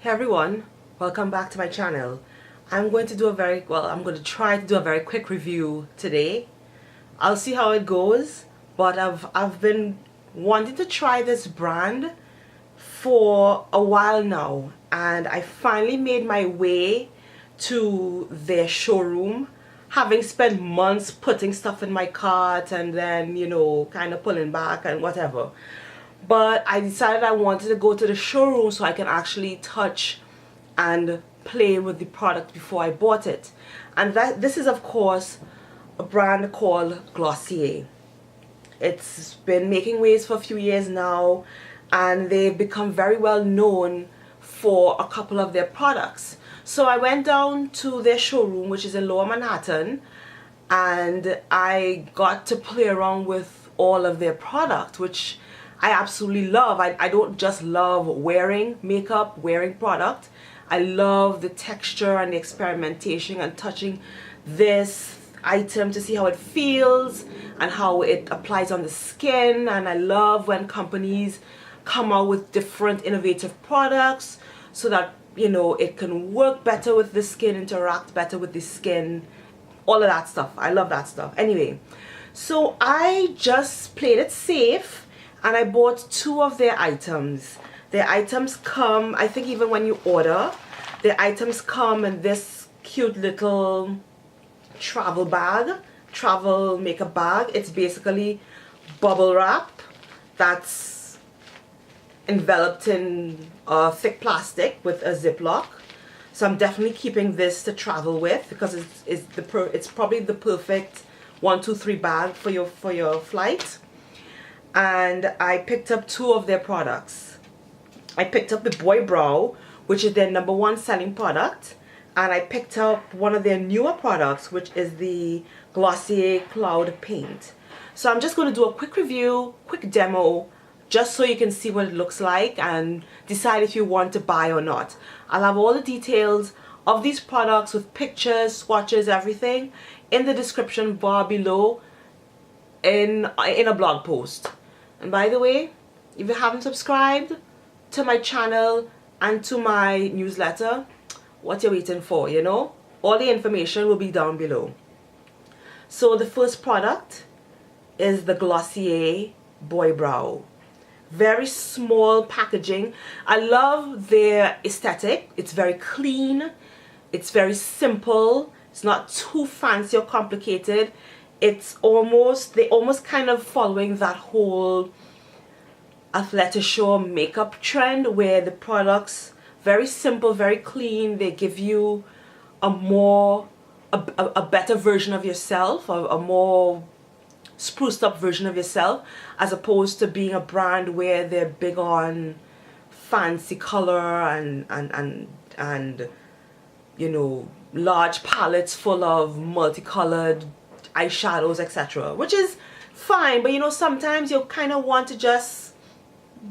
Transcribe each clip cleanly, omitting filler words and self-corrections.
Hey everyone, welcome back to my channel. I'm going to try to do a very quick review today. I'll see how it goes, but I've been wanting to try this brand for a while now, and I finally made my way to their showroom, having spent months putting stuff in my cart and then, kind of pulling back and whatever. But I decided I wanted to go to the showroom so I can actually touch and play with the product before I bought it. And this is of course a brand called Glossier. It's been making waves for a few years now, and they've become very well known for a couple of their products. So I went down to their showroom, which is in Lower Manhattan, and I got to play around with all of their product, which I absolutely love. I don't just love wearing makeup, wearing product. I love the texture and the experimentation and touching this item to see how it feels and how it applies on the skin. And I love when companies come out with different innovative products so that, it can work better with the skin, interact better with the skin, all of that stuff. I love that stuff. Anyway, so I just played it safe, and I bought two of their items. Their items come, I think even when you order, their items come in this cute little travel makeup bag. It's basically bubble wrap that's enveloped in thick plastic with a ziplock. So I'm definitely keeping this to travel with because it's probably the perfect 1, 2, 3 bag for your flight. And I picked up two of their products. I picked up the Boy Brow, which is their #1 selling product, and I picked up one of their newer products, which is the Glossier Cloud Paint. So I'm just going to do a quick review, quick demo, just so you can see what it looks like and decide if you want to buy or not. I'll have all the details of these products with pictures, swatches, everything in the description bar below in a blog post. And by the way, if you haven't subscribed to my channel and to my newsletter, what you're waiting for, all the information will be down below. So the first product is the Glossier Boy Brow. Very small packaging. I love their aesthetic. It's very clean, it's very simple, it's not too fancy or complicated. They're almost kind of following that whole athletic show makeup trend where the products very simple, very clean. They give you a better version of yourself, a more spruced up version of yourself, as opposed to being a brand where they're big on fancy color and large palettes full of multicolored eyeshadows, etc., which is fine, but sometimes you kind of want to just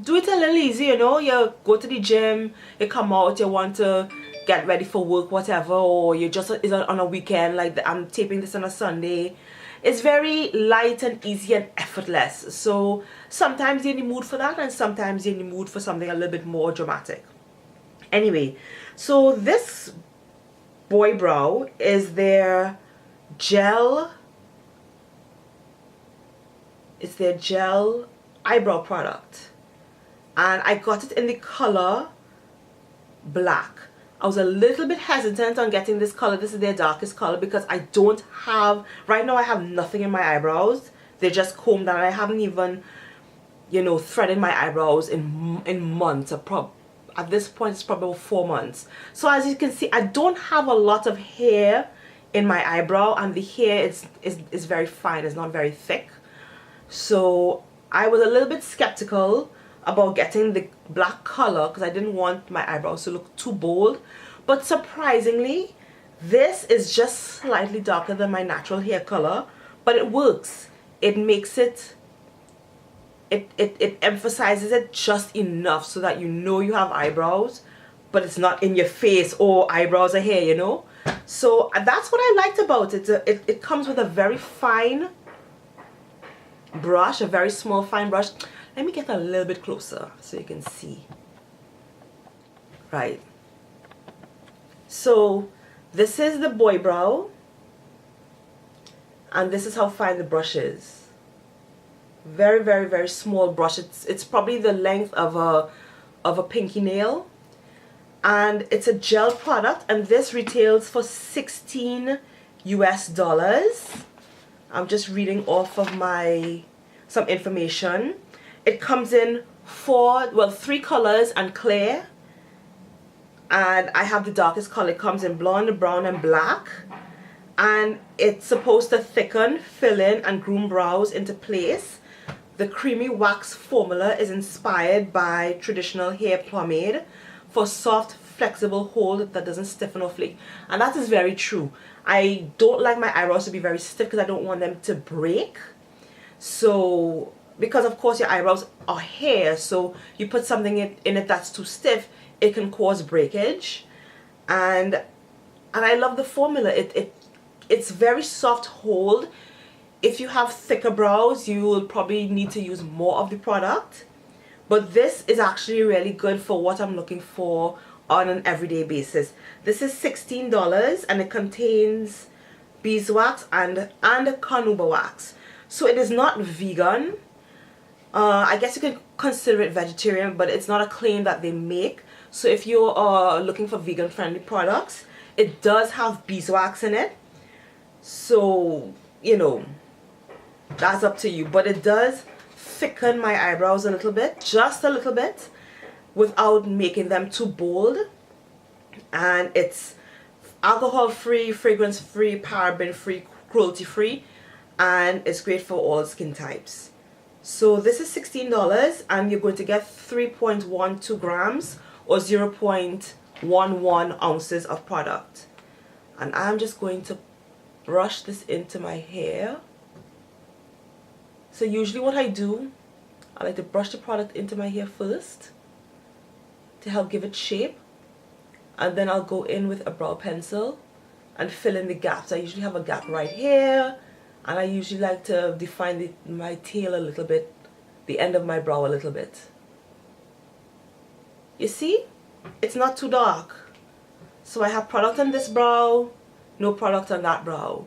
do it a little easy. You go to the gym, you come out, you want to get ready for work, whatever, or you just is on a weekend, like I'm taping this on a Sunday. It's very light and easy and effortless. So sometimes you're in the mood for that, and sometimes you're in the mood for something a little bit more dramatic. Anyway, so this Boy Brow is their gel. It's their gel eyebrow product, and I got it in the color black. I was a little bit hesitant on getting this color. This is their darkest color because I don't have, right now I have nothing in my eyebrows. They're just combed and I haven't even, threaded my eyebrows in months. At this point it's probably 4 months. So as you can see, I don't have a lot of hair in my eyebrow, and the hair is very fine. It's not very thick. So I was a little bit skeptical about getting the black color because I didn't want my eyebrows to look too bold. But surprisingly, this is just slightly darker than my natural hair color, but it works. It makes it emphasizes it just enough so that you have eyebrows, but it's not in your face or eyebrows are here, So that's what I liked about it. It comes with a very fine brush, a very small fine brush. Let me get a little bit closer so you can see. Right, So this is the boy brow, and this is how fine the brush is. Very, very, very small brush. It's probably the length of a pinky nail, and it's a gel product, and this retails for $16 US. I'm just reading off of some information. It comes in three colors and clear, and I have the darkest color. It comes in blonde, brown, and black, and it's supposed to thicken, fill in, and groom brows into place. The creamy wax formula is inspired by traditional hair pomade for soft, flexible hold that doesn't stiffen or flake. And that is very true. I don't like my eyebrows to be very stiff because I don't want them to break. So, because of course your eyebrows are hair, so you put something in it that's too stiff, it can cause breakage. And I love the formula. It's very soft hold. If you have thicker brows, you will probably need to use more of the product. But this is actually really good for what I'm looking for on an everyday basis. This is $16, and it contains beeswax and carnauba wax. So it is not vegan. I guess you can consider it vegetarian, but it's not a claim that they make. So if you are looking for vegan friendly products, it does have beeswax in it. So, you know, that's up to you. But it does thicken my eyebrows a little bit, just a little bit, without making them too bold. And it's alcohol free, fragrance free, paraben free, cruelty free, and it's great for all skin types. So this is $16, and you're going to get 3.12 grams or 0.11 ounces of product. And I'm just going to brush this into my hair. So usually what I do, I like to brush the product into my hair first to help give it shape, and then I'll go in with a brow pencil and fill in the gaps. I usually have a gap right here, and I usually like to define my tail a little bit, the end of my brow a little bit. You see, it's not too dark. So I have product on this brow, no product on that brow,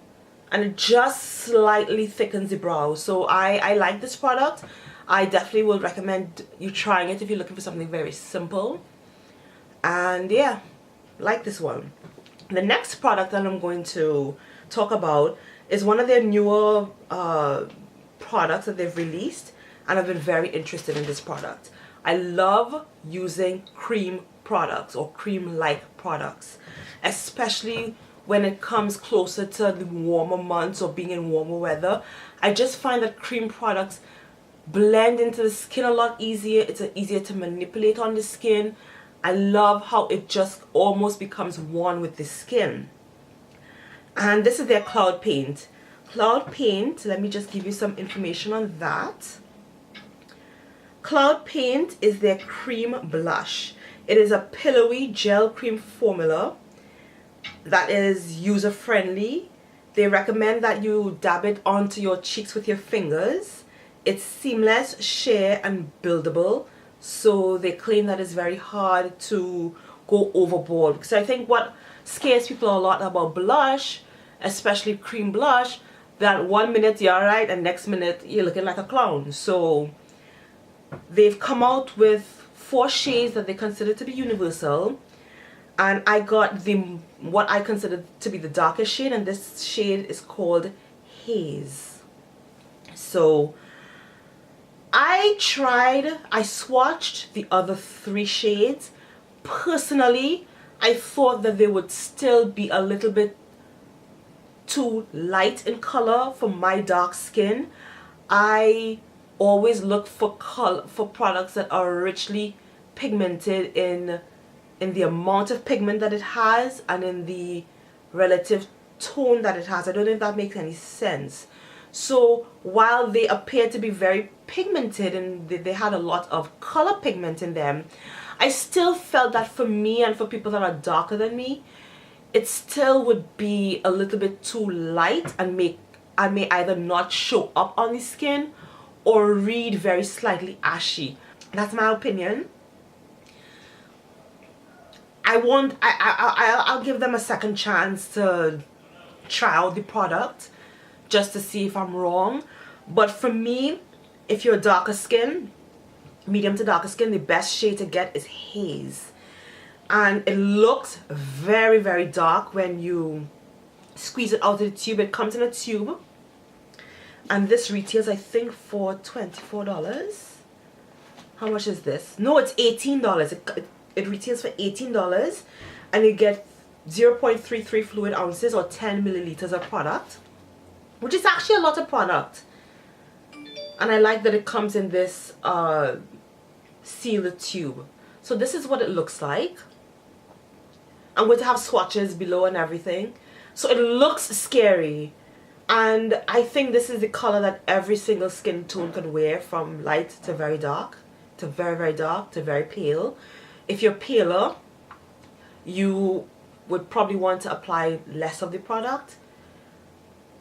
and it just slightly thickens the brow. So I like this product. I definitely would recommend you trying it if you're looking for something very simple. And yeah, like this one. The next product that I'm going to talk about is one of their newer products that they've released, and I've been very interested in this product. I love using cream products or cream-like products, especially when it comes closer to the warmer months or being in warmer weather. I just find that cream products blend into the skin a lot easier. It's easier to manipulate on the skin. I love how it just almost becomes one with the skin. And this is their Cloud Paint. Cloud Paint, let me just give you some information on that. Cloud Paint is their cream blush. It is a pillowy gel cream formula that is user friendly. They recommend that you dab it onto your cheeks with your fingers. It's seamless, sheer, and buildable. So they claim that it's very hard to go overboard, because I think what scares people a lot about blush, especially cream blush, that 1 minute you're alright and next minute you're looking like a clown. So they've come out with 4 shades that they consider to be universal, and I got what I consider to be the darkest shade, and this shade is called Haze. So I swatched the other 3 shades. Personally, I thought that they would still be a little bit too light in color for my dark skin. I always look for products that are richly pigmented in the amount of pigment that it has and in the relative tone that it has. I don't know if that makes any sense. So while they appear to be very pigmented and they had a lot of color pigment in them, I still felt that for me and for people that are darker than me, it still would be a little bit too light and may either not show up on the skin or read very slightly ashy. That's my opinion. I'll give them a second chance to try out the product just to see if I'm wrong. But for me, if you're darker skin, medium to darker skin, the best shade to get is Haze. And it looks very, very dark when you squeeze it out of the tube. It comes in a tube. And this retails, I think, for $24. How much is this? No, it's $18. It retails for $18. And you get 0.33 fluid ounces or 10 milliliters of product, which is actually a lot of product. And I like that it comes in this sealed tube. So this is what it looks like. I'm going to have swatches below and everything. So it looks scary. And I think this is the color that every single skin tone can wear, from light to very dark, to very, very dark, to very pale. If you're paler, you would probably want to apply less of the product.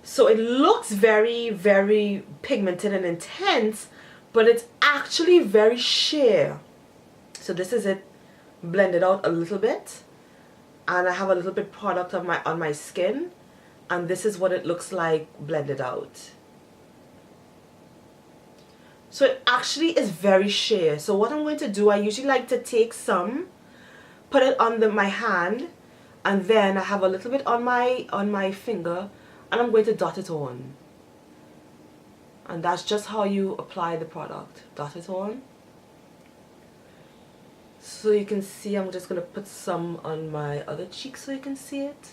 So it looks very, very pigmented and intense, but it's actually very sheer. So this is it blended out a little bit. And I have a little bit product on my skin. And this is what it looks like blended out. So it actually is very sheer. So what I'm going to do, I usually like to take some, put it on my hand, and then I have a little bit on my finger, and I'm going to dot it on. And that's just how you apply the product. Dot it on. So you can see, I'm just going to put some on my other cheek so you can see it.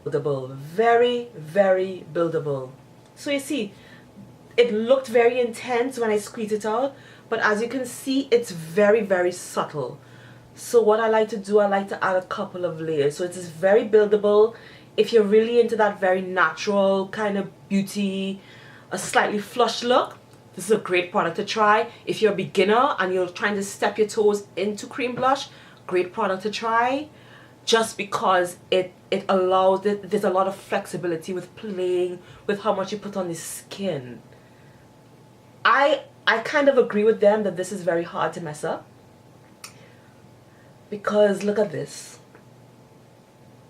Buildable, very, very buildable. So you see, it looked very intense when I squeezed it out, but as you can see, it's very, very subtle. So what I like to do, I like to add a couple of layers. So it is very buildable. If you're really into that very natural kind of beauty, a slightly flushed look, this is a great product to try. If you're a beginner and you're trying to step your toes into cream blush, great product to try. Just because it allows, there's a lot of flexibility with playing with how much you put on the skin. I kind of agree with them that this is very hard to mess up, because look at this,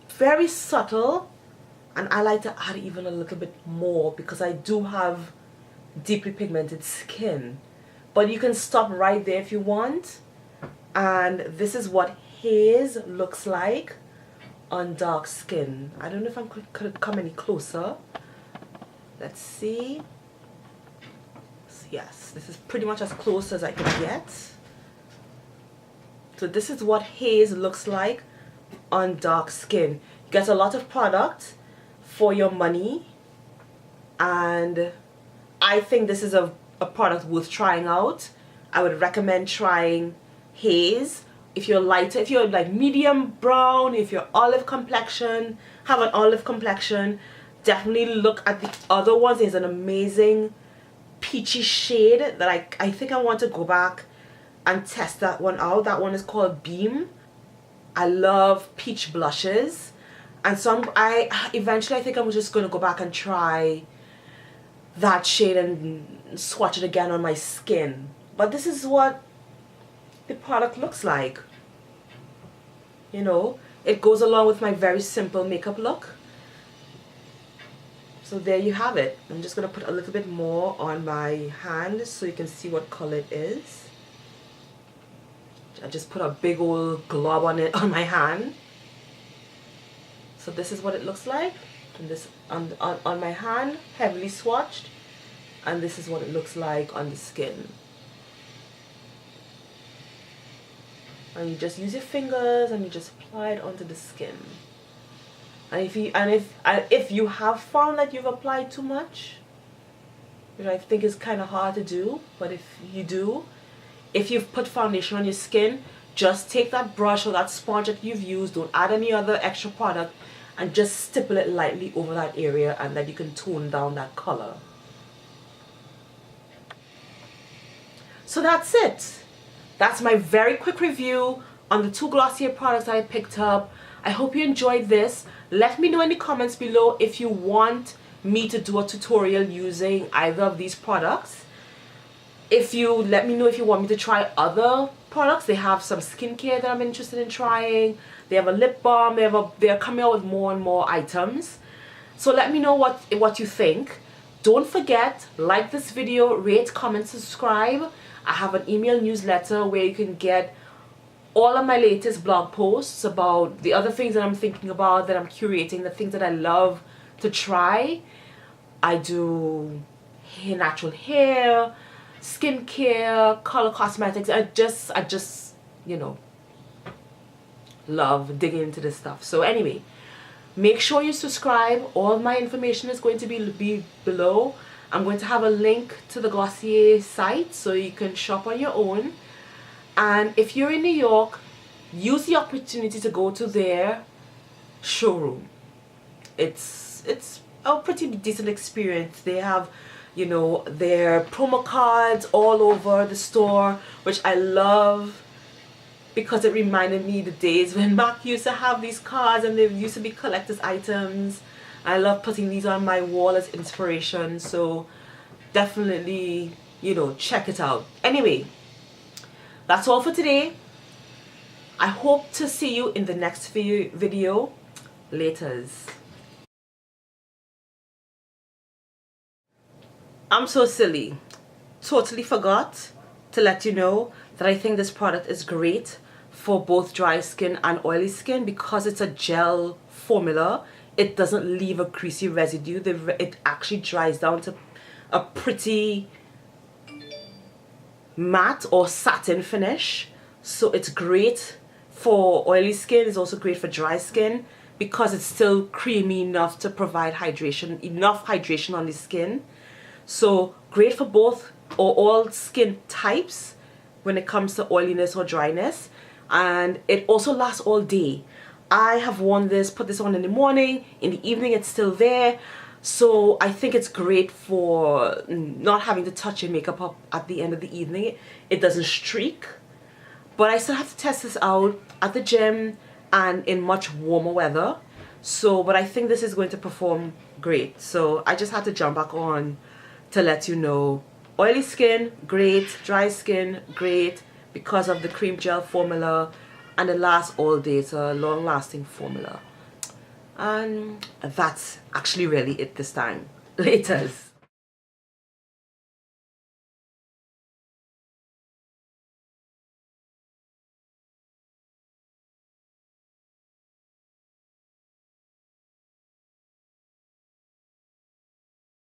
very subtle, and I like to add even a little bit more because I do have deeply pigmented skin. But you can stop right there if you want. And this is what Haze looks like on dark skin. I don't know if I could come any closer. Let's see. Yes, this is pretty much as close as I can get. So this is what Haze looks like on dark skin. You get a lot of product for your money, and I think this is a product worth trying out. I would recommend trying Haze. If you're lighter, if you're like medium brown, if you're olive complexion, have an olive complexion, definitely look at the other ones. There's an amazing peachy shade that I think I want to go back and test that one out. That one is called Beam. I love peach blushes, and so eventually I think I'm just going to go back and try that shade and swatch it again on my skin. But this is what the product looks like. You know, it goes along with my very simple makeup look. So there you have it. I'm just going to put a little bit more on my hand so you can see what color it is. I just put a big old glob on it on my hand. So this is what it looks like. And this on my hand, heavily swatched. And this is what it looks like on the skin. And you just use your fingers and you just apply it onto the skin. And if you have found that you've applied too much, which I think is kind of hard to do, but if you do, if you've put foundation on your skin, just take that brush or that sponge that you've used, don't add any other extra product, and just stipple it lightly over that area, and then you can tone down that color. So that's it. That's my very quick review on the 2 Glossier products that I picked up. I hope you enjoyed this. Let me know in the comments below if you want me to do a tutorial using either of these products. if you let me know if you want me to try other products. They have some skincare that I'm interested in trying. They have a lip balm. They're coming out with more and more items. So let me know what you think. Don't forget, like this video, rate, comment, subscribe. I have an email newsletter where you can get all of my latest blog posts about the other things that I'm thinking about, that I'm curating, the things that I love to try. I do natural hair, skincare, color cosmetics. I just you know, love digging into this stuff. So anyway, make sure you subscribe. All my information is going to be below. I'm going to have a link to the Glossier site so you can shop on your own. And if you're in New York, use the opportunity to go to their showroom. It's a pretty decent experience. They have, you know, their promo cards all over the store, which I love because it reminded me the days when Mac used to have these cards and they used to be collector's items. I love putting these on my wall as inspiration, so definitely, you know, check it out. Anyway, that's all for today. I hope to see you in the next video. Laters. I'm so silly. Totally forgot to let you know that I think this product is great for both dry skin and oily skin because it's a gel formula. It doesn't leave a greasy residue. It actually dries down to a pretty matte or satin finish. So it's great for oily skin. It's also great for dry skin because it's still creamy enough to provide hydration, enough hydration on the skin. So great for both or all skin types when it comes to oiliness or dryness. And it also lasts all day. I have worn this, put this on in the morning, in the evening it's still there. So I think it's great for not having to touch your makeup up at the end of the evening. It doesn't streak. But I still have to test this out at the gym and in much warmer weather. So, but I think this is going to perform great. So I just had to jump back on to let you know. Oily skin, great. Dry skin, great. Because of the cream gel formula. And it lasts all day. It's a long lasting formula. And that's actually really it this time. Laters.